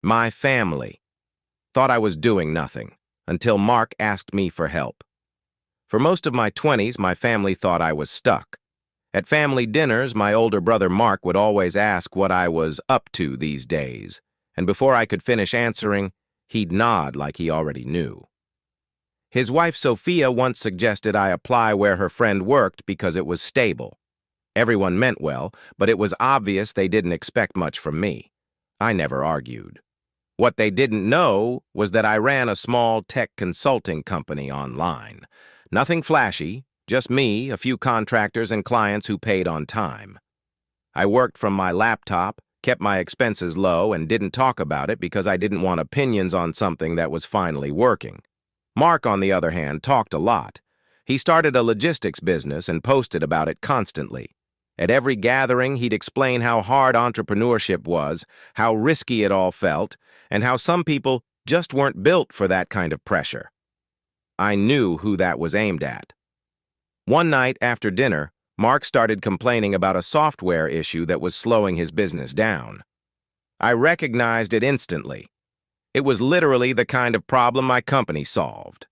My family thought I was doing nothing until Mark asked me for help. For most of my 20s, my family thought I was stuck. At family dinners, my older brother Mark would always ask what I was up to these days, and before I could finish answering, he'd nod like he already knew. His wife Sophia once suggested I apply where her friend worked because it was stable. Everyone meant well, but it was obvious they didn't expect much from me. I never argued. What they didn't know was that I ran a small tech consulting company online. Nothing flashy, just me, a few contractors, and clients who paid on time. I worked from my laptop, kept my expenses low, and didn't talk about it because I didn't want opinions on something that was finally working. Mark, on the other hand, talked a lot. He started a logistics business and posted about it constantly. At every gathering, he'd explain how hard entrepreneurship was, how risky it all felt, and how some people just weren't built for that kind of pressure. I knew who that was aimed at. One night after dinner, Mark started complaining about a software issue that was slowing his business down. I recognized it instantly. It was literally the kind of problem my company solved.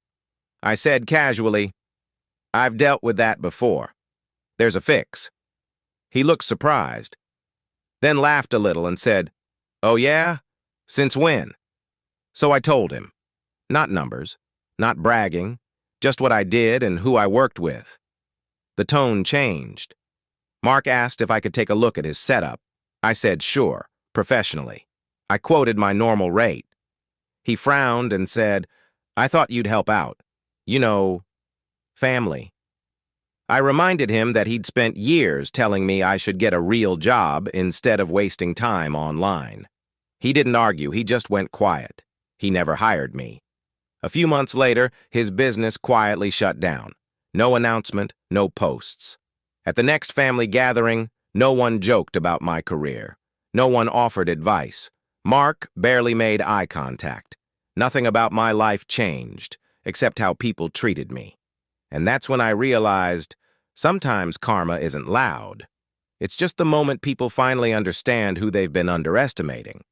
I said casually, "I've dealt with that before. There's a fix." He looked surprised, then laughed a little and said, "Oh yeah? Since when?" So I told him. Not numbers, not bragging, just what I did and who I worked with. The tone changed. Mark asked if I could take a look at his setup. I said sure, professionally. I quoted my normal rate. He frowned and said, "I thought you'd help out. You know, family." I reminded him that he'd spent years telling me I should get a real job instead of wasting time online. He didn't argue, he just went quiet. He never hired me. A few months later, his business quietly shut down. No announcement, no posts. At the next family gathering, no one joked about my career. No one offered advice. Mark barely made eye contact. Nothing about my life changed, except how people treated me. And that's when I realized sometimes karma isn't loud. It's just the moment people finally understand who they've been underestimating.